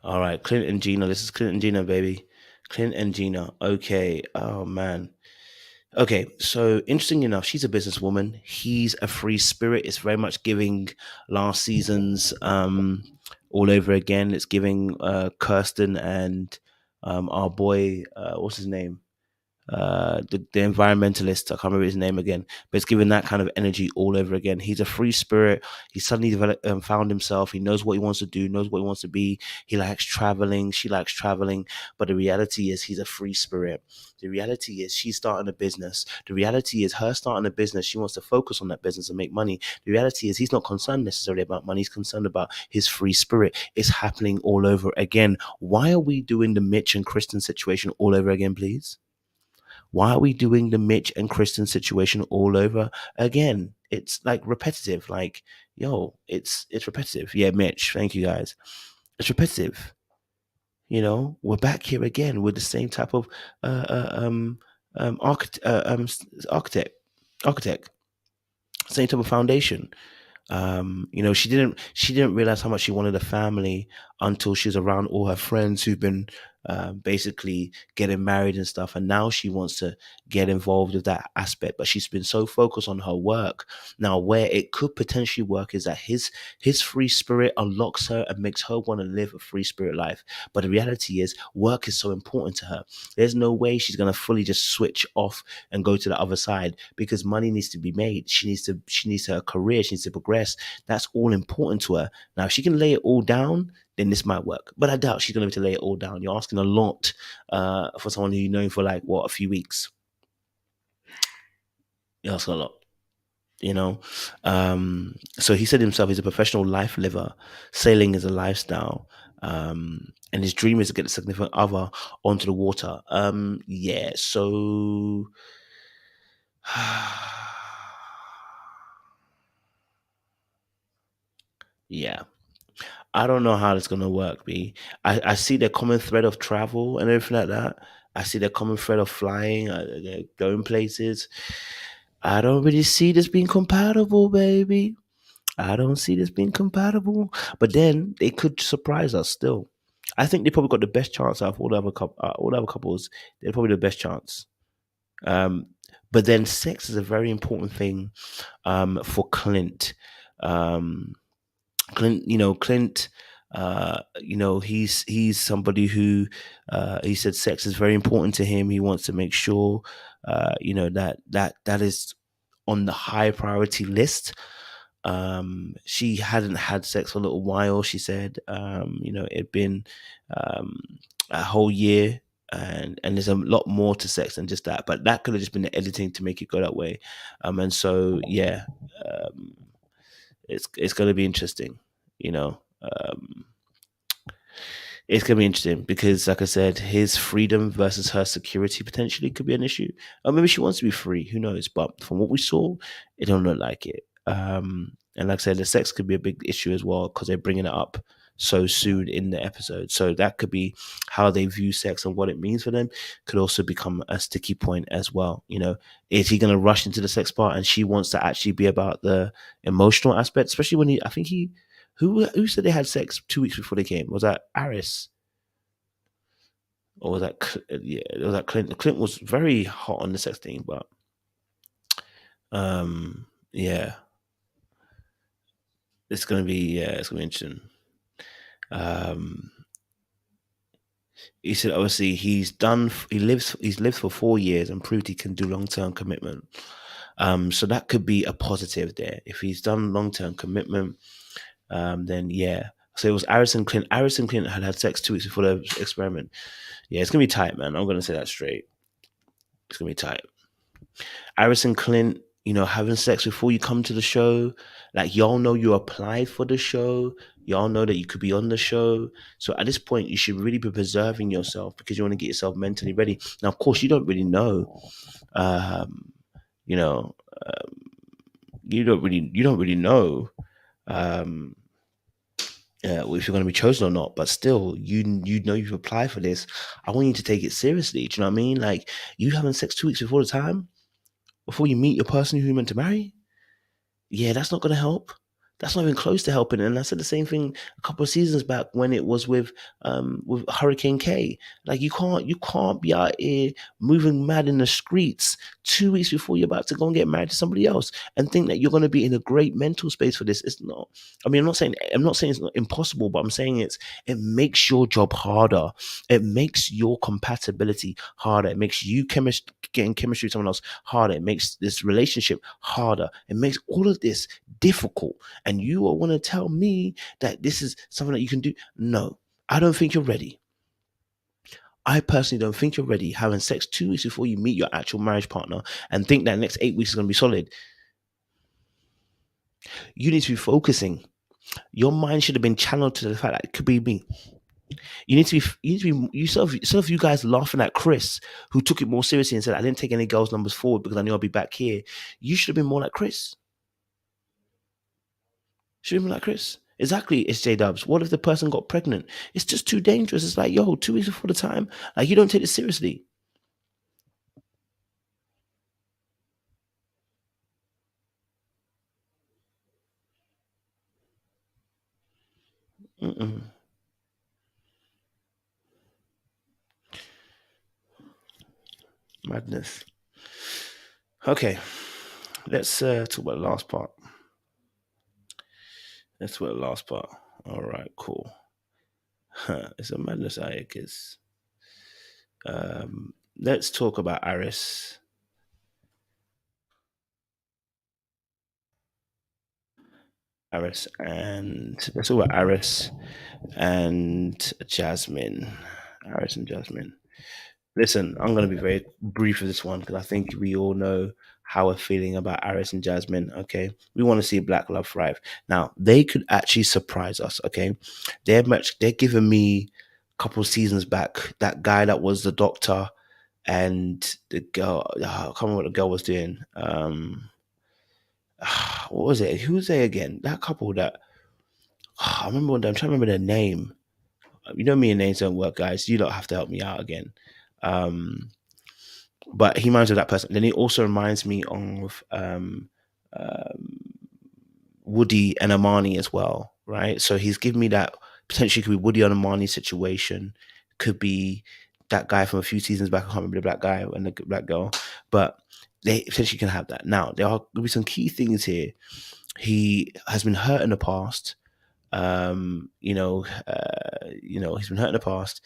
S2: All right, Clint and Gina. This is Clint and Gina, baby. Clint and Gina. Okay. Oh, man. Okay, so interesting enough, she's a businesswoman. He's a free spirit. It's very much giving last season's all over again. It's giving Kirsten and Our boy, what's his name? The environmentalist, I can't remember his name again, but it's given that kind of energy all over again. He's a free spirit. He suddenly developed found himself. He knows what he wants to do, knows what he wants to be. He likes traveling, she likes traveling, but the reality is he's a free spirit. The reality is she's starting a business. The reality is her starting a business. She wants to focus on that business and make money. The reality is he's not concerned necessarily about money. He's concerned about his free spirit. It's happening all over again. Why are we doing the Mitch and Kristen situation all over again, please? Why are we doing the Mitch and Kristen situation all over again? It's like repetitive. Like, yo, it's repetitive. Yeah, Mitch, thank you guys. It's repetitive. We're back here again with the same type of architect, architect, same type of foundation. She didn't realize how much she wanted a family until she was around all her friends who've been basically getting married and stuff, and now she wants to get involved with that aspect, but she's been so focused on her work. Now where it could potentially work is that his free spirit unlocks her and makes her want to live a free spirit life, but the reality is work is so important to her. There's no way she's going to fully just switch off and go to the other side, because money needs to be made. She needs her career, she needs to progress. That's all important to her. Now if she can lay it all down, then this might work. But I doubt she's going to be able to lay it all down. You're asking a lot for someone who you know for like, a few weeks. You're asking a lot, you know? So he said himself, he's a professional life liver. Sailing is a lifestyle. And his dream is to get a significant other onto the water. Yeah, so... yeah. I don't know how it's gonna work, B. I see the common thread of travel and everything like that. I see the common thread of flying, going places. I don't really see this being compatible, baby. I don't see this being compatible. But then they could surprise us still. I think they probably got the best chance out of all the other couples. They're probably the best chance. Um, but then sex is a very important thing for Clint. Um, Clint, he's somebody who he said sex is very important to him. He wants to make sure, that is on the high priority list. She hadn't had sex for a little while. She said, it'd been um, a whole year. And there's a lot more to sex than just that, but that could have just been the editing to make it go that way. And so yeah, it's going to be interesting, you know. It's going to be interesting because, like I said, his freedom versus her security potentially could be an issue. Or maybe she wants to be free, who knows? But from what we saw, it don't look like it. And like I said, the sex could be a big issue as well because they're bringing it up so soon in the episode. So that could be how they view sex and what it means for them. Could also become a sticky point as well. Is he going to rush into the sex part and she wants to actually be about the emotional aspect, especially when who said they had sex 2 weeks before they came? Was that Aris? Or was that was that Clint? Clint was very hot on the sex thing, but yeah, it's gonna be interesting. He said obviously he's lived for 4 years and proved he can do long-term commitment. So that could be a positive there. If he's done long-term commitment, then yeah. So it was Aris and Clint. Aris and Clint had sex 2 weeks before the experiment. Yeah, it's gonna be tight, man. I'm gonna say that straight. It's gonna be tight. Aris and Clint, having sex before you come to the show. Like, y'all know you applied for the show. Y'all know that you could be on the show. So at this point, you should really be preserving yourself because you want to get yourself mentally ready. Now, of course, you don't really know. You know, you don't really know. If you're going to be chosen or not, but still, you know you've applied for this. I want you to take it seriously. Do you know what I mean? Like, you having sex 2 weeks before the time, before you meet your person who you're meant to marry. Yeah, that's not going to help. That's not even close to helping. And I said the same thing a couple of seasons back when it was with Hurricane K. Like you can't be out here moving mad in the streets 2 weeks before you're about to go and get married to somebody else and think that you're going to be in a great mental space for this. It's not. I mean, I'm not saying it's not impossible, but I'm saying it makes your job harder. It makes your compatibility harder. It makes you getting chemistry with someone else harder. It makes this relationship harder. It makes all of this difficult. And you all want to tell me that this is something that you can do? No, I don't think you're ready. I personally don't think you're ready having sex 2 weeks before you meet your actual marriage partner and think that next 8 weeks is going to be solid. You need to be focusing. Your mind should have been channeled to the fact that it could be me. You need to be you guys laughing at Chris, who took it more seriously and said, I didn't take any girls' numbers forward because I knew I'd be back here. You should have been more like Chris. Should have been like Chris. Exactly, it's J Dubs. What if the person got pregnant? It's just too dangerous. It's like, yo, 2 weeks before the time, like you don't take this seriously. Mm-mm. Madness. Okay, let's talk about the last part. Let's talk about the last part. All right, cool. It's a madness out here, kids. Let's talk about Aris. Aris and let's talk about Aris and Jasmine. Aris and Jasmine. Listen, I'm going to be very brief with this one because I think we all know how we're feeling about Aris and Jasmine. Okay, we want to see Black love thrive. Now they could actually surprise us. Okay, they're giving me a couple of seasons back that guy that was the doctor and the girl. I can't remember what the girl was doing. What was it? Who was they again? That couple that I remember one day. I'm trying to remember their name. You know me and names don't work, guys. You don't have to help me out again. Um, but he reminds me of that person. Then he also reminds me of um, Woody and Amani as well, right? So he's given me that potentially could be Woody and Amani situation, could be that guy from a few seasons back. I can't remember the black guy and the black girl, but they potentially can have that. Now there are going to be some key things here. He has been hurt in the past. He's been hurt in the past.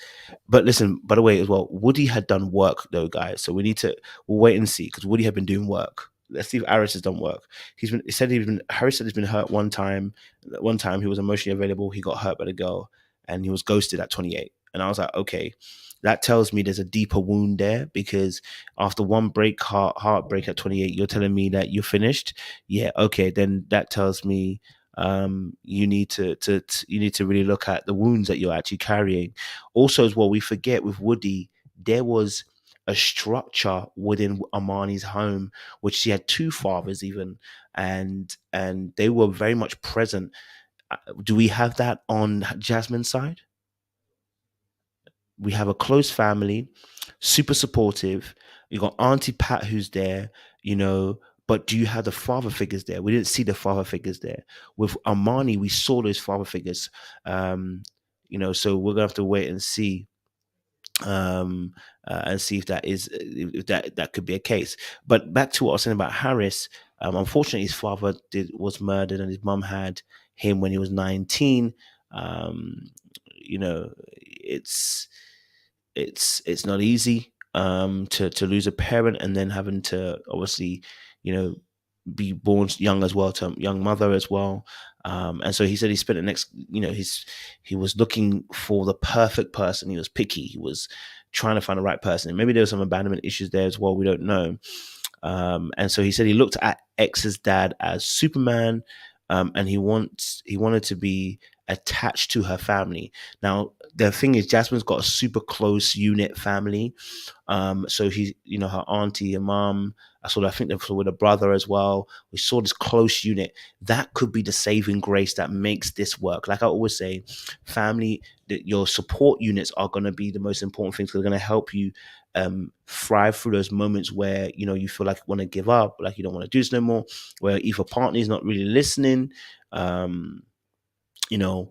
S2: But listen, by the way, as well, Woody had done work though, guys. So we'll wait and see because Woody had been doing work. Let's see if Aris has done work. Harris said he's been hurt one time. One time he was emotionally available. He got hurt by the girl and he was ghosted at 28. And I was like, okay, that tells me there's a deeper wound there because after one heartbreak at 28, you're telling me that you're finished. Yeah, okay, then that tells me you need to really look at the wounds that you're actually carrying. Also, as well, we forget with Woody, there was a structure within Amani's home, which she had two fathers even, and they were very much present. Do we have that on Jasmine's side? We have a close family, super supportive. You got Auntie Pat who's there, but do you have the father figures there? We didn't see the father figures there. With Armani, we saw those father figures. So we're gonna have to wait and see if that could be a case. But back to what I was saying about Harris. Unfortunately, his father was murdered, and his mum had him when he was 19. It's it's not easy to lose a parent and then having to obviously you know be born young as well to a young mother as well. And so he said he spent the next he was looking for the perfect person. He was picky. He was trying to find the right person, and maybe there was some abandonment issues there as well, we don't know. And so he said he looked at X's dad as Superman, and he wanted to be attached to her family. Now the thing is, Jasmine's got a super close unit family. So her auntie and mom. I think they with a brother as well. We saw this close unit. That could be the saving grace that makes this work. Like I always say, family, your support units are going to be the most important things. They're going to help you thrive through those moments where you feel like you want to give up, like you don't want to do this no more, where either partner is not really listening, Um, you know,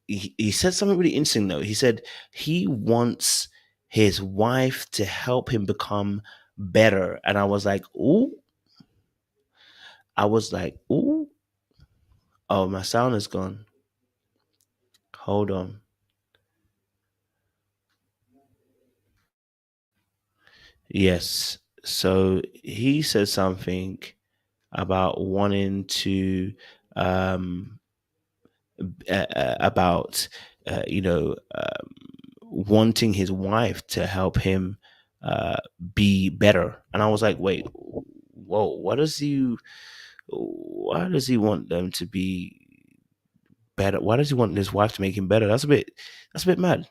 S2: he said something really interesting though. He said he wants his wife to help him become better, and I was like, ooh, ooh, oh, my sound is gone. Hold on. Yes. So he said something about wanting to um about wanting his wife to help him uh be better. And I was like, wait, whoa, why does he want them to be better? Why does he want his wife to make him better? That's a bit mad.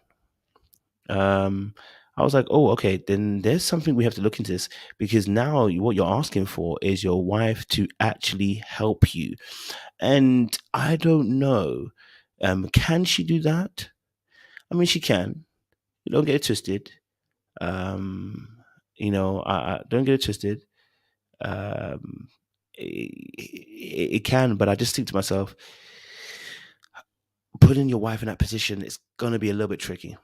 S2: um I was like, oh, okay, then there's something we have to look into this, because now what you're asking for is your wife to actually help you. And I don't know, can she do that? I mean, she can. You don't get it twisted. um I don't get it twisted. um it can, but I just think to myself, putting your wife in that position is going to be a little bit tricky.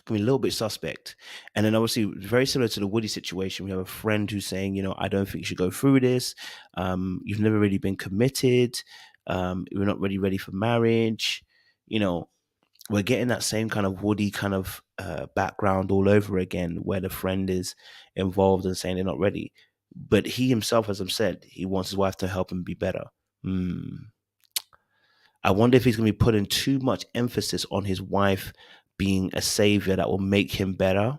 S2: Can be a little bit suspect. And then obviously, very similar to the Woody situation, we have a friend who's saying, I don't think you should go through this. You've never really been committed. You're not really ready for marriage. You know, we're getting that same kind of Woody kind of background all over again, where the friend is involved and saying they're not ready. But he himself, as I've said, he wants his wife to help him be better. Hmm. I wonder if he's going to be putting too much emphasis on his wife being a savior that will make him better,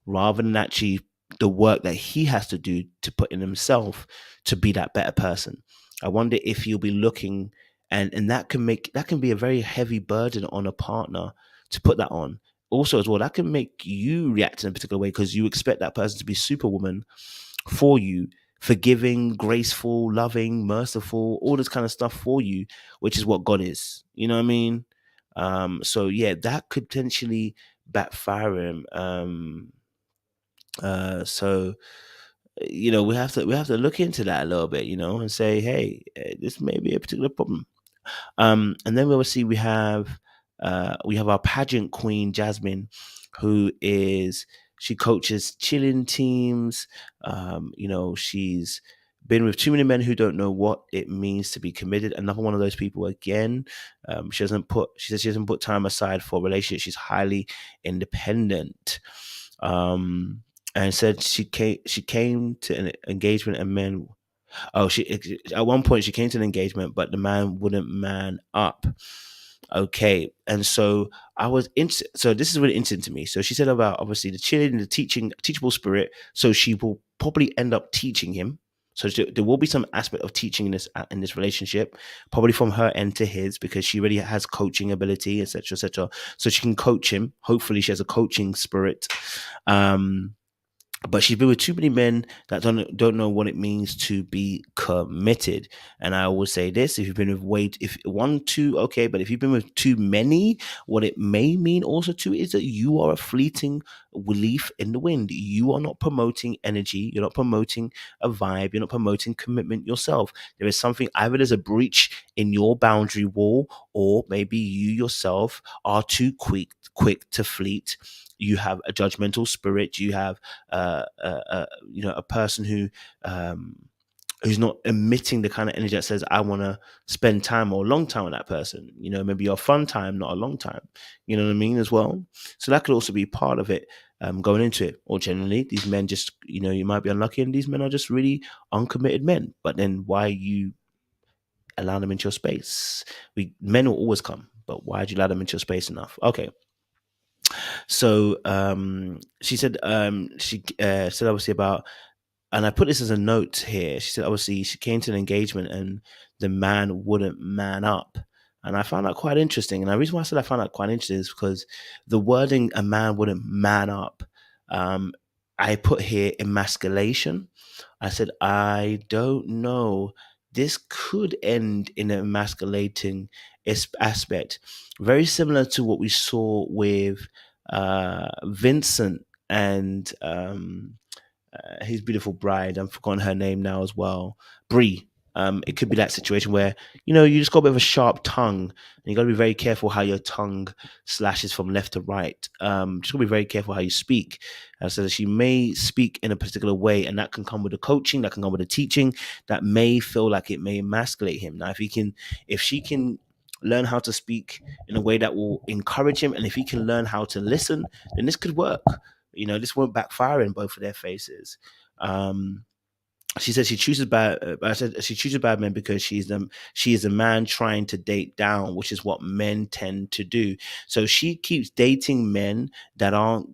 S2: rather than actually the work that he has to do to put in himself to be that better person. I wonder if he'll be looking, and that can be a very heavy burden on a partner to put that on. Also, as well, that can make you react in a particular way because you expect that person to be superwoman for you, forgiving, graceful, loving, merciful, all this kind of stuff for you, which is what God is. You know what I mean? So yeah, that could potentially backfire him. So we have to look into that a little bit, and say, hey, this may be a particular problem. And then we have our pageant queen Jasmine, who is she coaches chilling teams. She's been with too many men who don't know what it means to be committed. Another one of those people again. She says she doesn't put time aside for relationships. She's highly independent. And said she came to an engagement and men. Oh, she at one point she came to an engagement, but the man wouldn't man up. Okay, and so so this is really interesting to me. So she said about obviously the cheerleading, the teachable spirit. So she will probably end up teaching him. So there will be some aspect of teaching in this relationship, probably from her end to his, because she already has coaching ability, etc., etc. So she can coach him. Hopefully, she has a coaching spirit. But she's been with too many men that don't know what it means to be committed. And I always say this: if you've been if one, two, okay, but if you've been with too many, what it may mean also too is that you are a fleeting leaf in the wind. You are not promoting energy. You're not promoting a vibe. You're not promoting commitment yourself. There is something, either there's a breach in your boundary wall, or maybe you yourself are too quick to fleet. You have a judgmental spirit. You have a person who's not emitting the kind of energy that says, I want to spend time or a long time with that person. Maybe a fun time, not a long time. You know what I mean, as well. So that could also be part of it, going into it. Or generally, these men just, you might be unlucky, and these men are just really uncommitted men. But then why you allow them into your space? Men will always come, but why did you allow them into your space enough? Okay. So she said obviously about, and I put this as a note here. She said obviously she came to an engagement and the man wouldn't man up. And I found that quite interesting. And the reason why I said I found that quite interesting is because the wording "a man wouldn't man up," um, I put here emasculation. I said, I don't know. This could end in an emasculating aspect, very similar to what we saw with Vincent and his beautiful bride. I've forgotten her name now as well. Bree. It could be that situation where, you just got a bit of a sharp tongue, and you got to be very careful how your tongue slashes from left to right. Just got to be very careful how you speak. So that she may speak in a particular way, and that can come with the coaching, that can come with the teaching, that may feel like it may emasculate him. Now, if she can learn how to speak in a way that will encourage him, and if he can learn how to listen, then this could work. This won't backfire in both of their faces. She said she chooses bad. I said she chooses bad men because she is a man trying to date down, which is what men tend to do. So she keeps dating men that aren't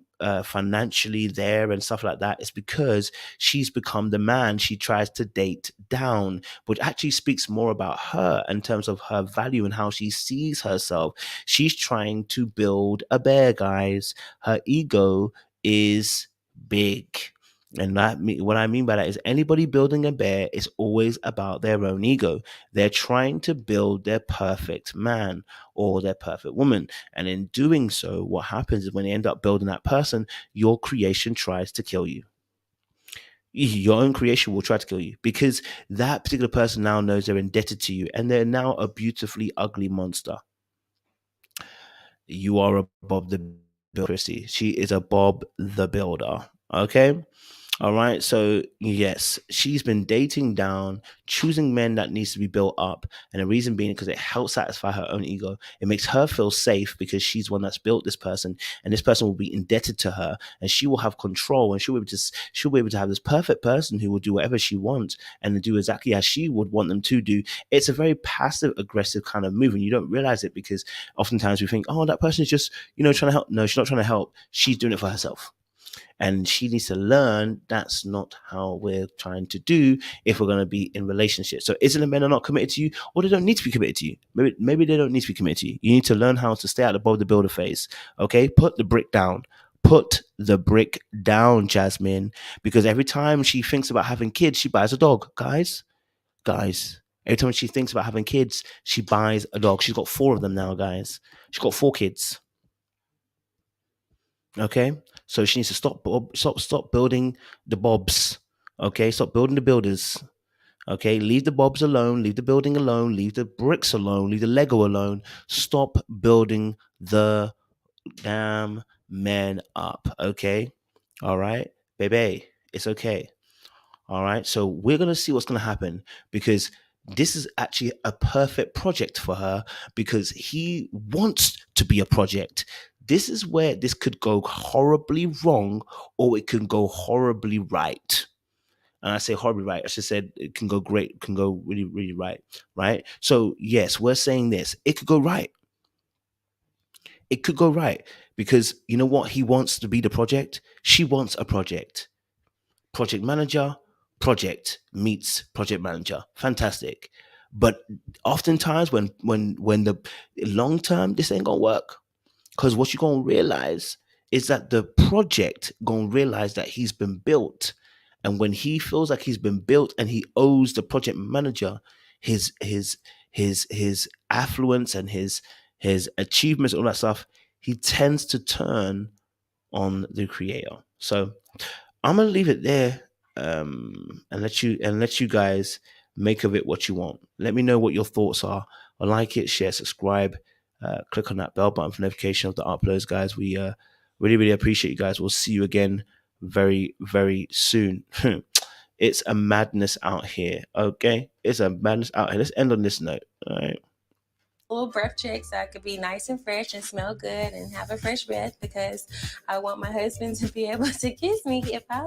S2: financially there and stuff like that. It's because she's become the man she tries to date down, which actually speaks more about her in terms of her value and how she sees herself. She's trying to build a bear, guys. Her ego is big. And what I mean by that is anybody building a bear is always about their own ego. They're trying to build their perfect man or their perfect woman. And in doing so, what happens is when you end up building that person, your creation tries to kill you. Your own creation will try to kill you because that particular person now knows they're indebted to you, and they're now a beautifully ugly monster. You are a Bob the Builder, Chrissy. She is a Bob the Builder. Okay? All right. So yes, she's been dating down, choosing men that needs to be built up. And the reason being because it helps satisfy her own ego. It makes her feel safe because she's one that's built this person, and this person will be indebted to her, and she will have control, and she'll be able to have this perfect person who will do whatever she wants and do exactly as she would want them to do. It's a very passive aggressive kind of move, and you don't realize it because oftentimes we think, oh, that person is just, trying to help. No, she's not trying to help. She's doing it for herself. And she needs to learn that's not how we're trying to do if we're going to be in relationships. So is it the men are not committed to you, or they don't need to be committed to you? Maybe they don't need to be committed to you. You need to learn how to stay out above the builder phase. Okay, put the brick down. Put the brick down, Jasmine, because every time she thinks about having kids, she buys a dog. Guys. Every time she thinks about having kids, she buys a dog. She's got 4 of them now, guys. She's got 4 kids. Okay, so she needs to stop building the bobs. Okay, stop building the builders. Okay, leave the bobs alone, leave the building alone, leave the bricks alone, leave the Lego alone. Stop building the damn men up. Okay, all right, baby, it's okay. All right, so we're gonna see what's gonna happen because this is actually a perfect project for her because he wants to be a project. This is where this could go horribly wrong or it can go horribly right. And I say horribly right. I just said it can go great, it can go really, really right. Right. So yes, we're saying this. It could go right. It could go right because you know what? He wants to be the project. She wants a project. Project manager, project meets project manager. Fantastic. But oftentimes when the long term, this ain't gonna work. Because what you're gonna realize is that the project gonna realize that he's been built. And when he feels like he's been built and he owes the project manager his affluence and his achievements, all that stuff, he tends to turn on the creator. So I'm gonna leave it there, and let you guys make of it what you want. Let me know what your thoughts are. Like it, share, subscribe, click on that bell button for notification of the uploads, guys. We really, really appreciate you guys. We'll see you again very, very soon. It's a madness out here. Okay, it's a madness out here. Let's end on this note. All right.
S1: Little breath check so I could be nice and fresh and smell good and have a fresh breath because I want my husband to be able to kiss me if I